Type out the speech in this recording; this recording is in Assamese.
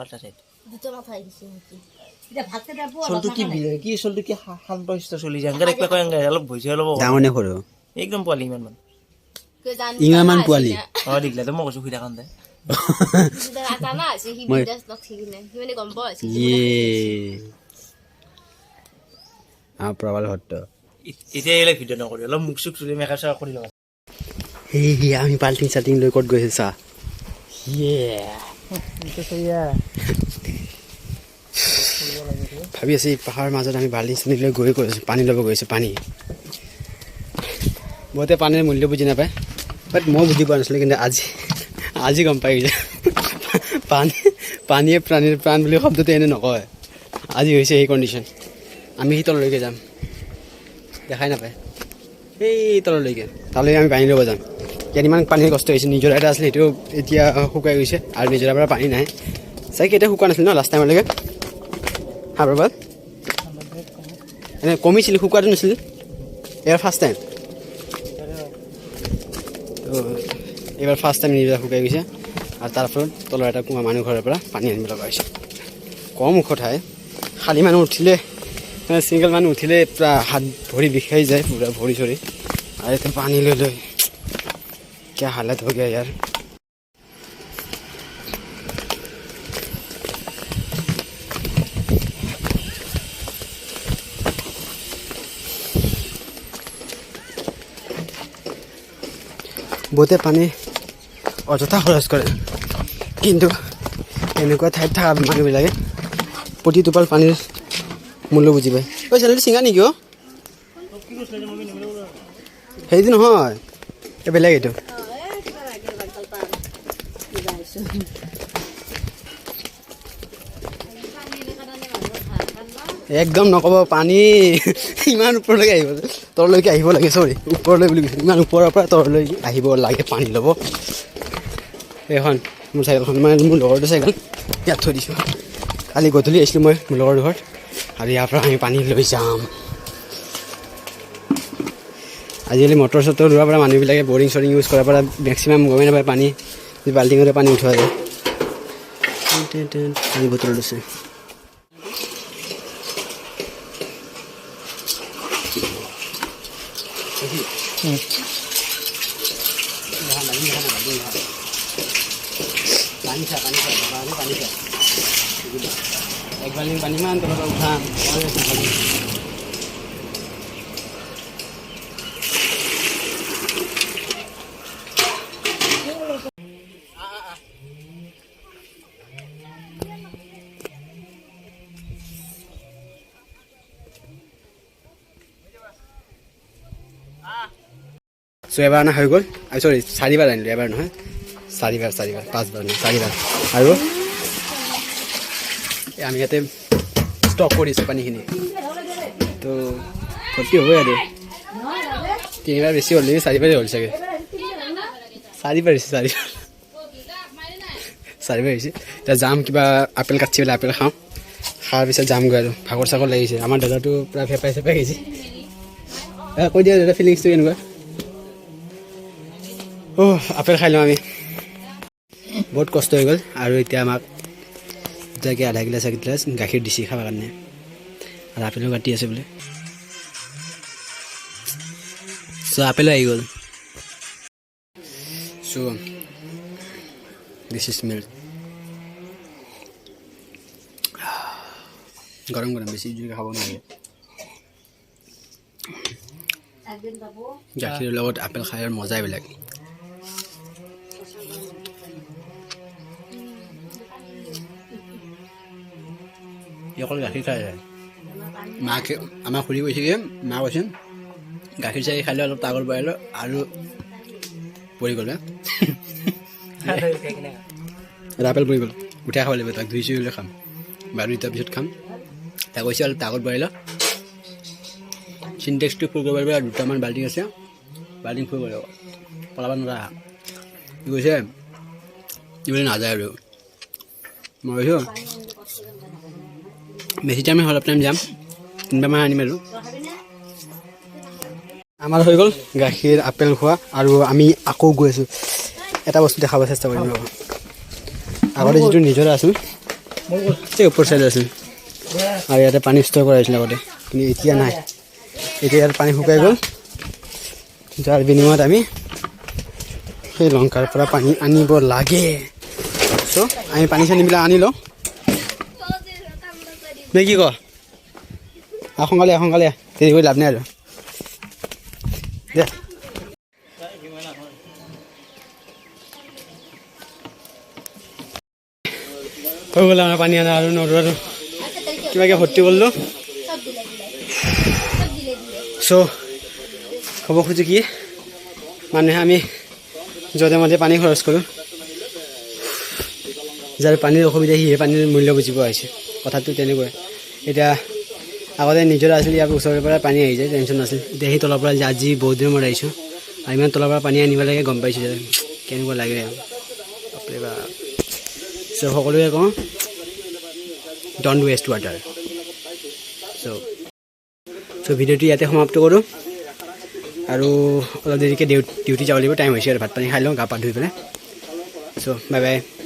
পাল্টা সাইড দুটো মাথা দিছে নাকি এটা ভাত খেতে পড়া চলটো কি চলটো কি শান্ত শিষ্ট চলি যায় আঙ্গাৰ একলা কয় আঙ্গাৰ অলপ ভইছে অলপ ডাঙৰ নে সৰু একদম পোৱালি ইমান মান কে জানি ইমান পোৱালি দিগলা তো মই কৈছো শুই থাকান দে এটা না আছে হি বিদাস নথি কিনে হি মানে গম পাই আছে প্ৰবল হট্ট এতিয়া এলে ভিডিঅ' নকৰি অলপ মুখ চুখ চুলি মেকআপ চেকআপ কৰি লওঁ হে আমি পাল্টিং চাল্টিং লৈ ক'ত গৈছে চা ভাবি আছো পাহাৰৰ মাজত আমি বাল্টিং চাল্টিং লৈ গৈ গৈছোঁ পানী ল'ব গৈছোঁ পানী বহুতে পানীৰ মূল্য বুজি নাপায় বাট মই বুজি পোৱা নাছিলোঁ কিন্তু আজি গম পাই গৈছে পানীয়ে প্ৰাণীৰ প্ৰাণ বুলি শব্দটো এনে নকয় আজি হৈছে সেই কণ্ডিশ্যন আমি সেই তললৈকে যাম দেখাই নাপায় সেই তললৈকে তালৈ আমি পানী ল'ব যাম ইয়াত ইমান পানীৰ কষ্ট হৈছে নিজৰা এটা আছিলে সেইটো এতিয়া শুকাই গৈছে আৰু নিজৰাৰ পৰা পানী নাই চাই কেতিয়া শুকোৱা নাছিল ন লাষ্ট টাইমলৈকে হা প্ৰবাদ এনে কমিছিল শুকোৱাটো নাছিল এয়াৰ ফাৰ্ষ্ট টাইম এইবাৰ ফাৰ্ষ্ট টাইম নিজৰা শুকাই গৈছে আৰু তাৰ ফলত তলৰ এটা কুঁৱা মানুহ ঘৰৰ পৰা পানী আনিব লগা হৈছে কম ওখ ঠাই খালী মানুহ উঠিলে ছিংগল মানুহ উঠিলে পূৰা হাত ভৰি বিষাই যায় পূৰা ভৰি চৰি আৰু এতিয়া পানী লৈ লৈ क्या हालत हो गया यार বহুতে পানী অযথা খৰচ কৰে কিন্তু এনেকুৱা ঠাইত থকা মানুহবিলাকে প্ৰতি টোপাল পানীৰ মূল্য বুজি পায় ঐ চেনেলটো চিঙা নেকি অ' সেইটো নহয় এই বেলেগ এইটো একদম নক'ব পানী ইমান ওপৰলৈকে আহিব তললৈকে আহিব লাগে চৰি ওপৰলৈ বুলি কৈছোঁ ইমান ওপৰৰ পৰা তললৈকে আহিব লাগে পানী ল'ব এইখন মোৰ চাইকেলখন মানে মোৰ লগৰটো চাইকেল ইয়াত থৈ দিছোঁ কালি গধূলি আহিছিলোঁ মই মোৰ লগৰটোৰ ঘৰত আৰু ইয়াৰ পৰা আমি পানী লৈ যাম আজিকালি মটৰ চটৰ লোৱাৰ পৰা মানুহবিলাকে বৰিং চৰিং ইউজ কৰাৰ পৰা মেক্সিমাম গমেই নাপায় পানী বাল্টিঙতে পানী উঠোৱা যায় পানী বটল লৈছে এক বাল্টিং পানী ইমান তলৰ পৰা উঠাম চ' এবাৰ অনা হৈ গ'ল চৰি 4বাৰ আনিলোঁ এবাৰ নহয় 5বাৰ নহয় 4বাৰ আৰু আমি ইয়াতে ষ্টক কৰিছোঁ পানীখিনি তো ভৰ্তি হ'বই আৰু 3বাৰ বেছি হ'ল 4বাৰেই হ'ল চাগে 4বাৰ হৈছে 4বাৰ হৈছে এতিয়া যাম কিবা আপেল কাটছি বোলে আপেল খাওঁ খোৱাৰ পিছত যামগৈ আৰু ভাগৰ চাগৰ লাগিছে আমাৰ দাদাটো পূৰা ফেপাই চেপাই গৈছে কৈ দিয়া দাদা ফিলিংছটো কেনেকুৱা আপেল খাই লওঁ আমি বহুত কষ্ট হৈ গ'ল আৰু এতিয়া আমাক যাকে আধা গিলাচ গাখীৰ দিছে খাবৰ কাৰণে আৰু আপেলো কাটি আছে বোলে চ' আপেলো আহি গ'ল চ' দিছ ইজ মিল্ক গৰম গৰম বেছি জুইকে খাব নালাগে গাখীৰৰ লগত আপেল খাই আৰু মজাই বেলেগ অকল গাখীৰ খাই যায় মাকে আমাক সুধি কৈছে কি মা কৈছে গাখীৰ চাখীৰ খালে অলপ তাগৰ বঢ়ালোঁ আৰু পৰি গ'ল আপেল পৰি গ'ল উঠাই খাব লাগিব তাক ধুই চুই খাম বাৰু তাৰ পিছত খাম তাক কৈছে অলপ তাগত বঢ়াই ল চিনটেক্সটো ফুল কৰিব পাৰিব আৰু দুটামান বাল্টিং আছে বাল্টিং ফুল কৰিব পলাব নোৱাৰা কৈছে এইবুলি নাযায় আৰু মই কৈছোঁ বেছি টাইম অলপ টাইম যাম 3বাৰমান আনিম আৰু আমাৰ হৈ গ'ল গাখীৰ আপেল খোৱা আৰু আমি আকৌ গৈ আছোঁ এটা বস্তু দেখাব চেষ্টা কৰিম ৰ'ব আগতে যিটো নিজৰা আছিল এই ওপৰ চাইডে আছিল আৰু ইয়াতে পানী ষ্ট'ৰ কৰা হৈছিল আগতে কিন্তু এতিয়া নাই এতিয়া ইয়াত পানী শুকাই গ'ল যাৰ বিনিময়ত আমি সেই লংকাৰ পৰা পানী আনিব লাগে চ' আমি পানী চানীবিলাক আনি লওঁ নে কি ক সোনকালে দেৰি কৰি লাভ নাই আৰু দে হৈ গ'ল আমাৰ পানী আনা আৰু নৰো আৰু কিবাকে ভৰ্তি কৰিলোঁ চ' ক'ব খোজোঁ কি মানুহে আমি য'তে মতে পানী খৰচ কৰোঁ যাৰ পানীৰ অসুবিধা সিহে পানীৰ মূল্য বুজিব আহিছে কথাটো তেনেকুৱাই এতিয়া আগতে নিজৰ আছিল ইয়াৰ ওচৰৰ পৰা পানী আহি যায় টেনশ্যন নাছিল এতিয়া সেই তলৰ পৰা আজি বহুত দিনৰ মূৰত আহিছোঁ আৰু ইমান তলৰ পৰা পানী আনিব লাগে গম পাইছোঁ যে কেনেকুৱা লাগে বাপৰে বাপ চ' সকলোৱে কওঁ ডণ্ট ৱেষ্ট ৱাটাৰ চ' ভিডিঅ'টো ইয়াতে সমাপ্ত কৰোঁ আৰু অলপ দেৰিকৈ ডিউটি যাব লাগিব টাইম হৈছে আৰু ভাত পানী খাই লওঁ গা পা ধুই পেলাই চ' বাই বাই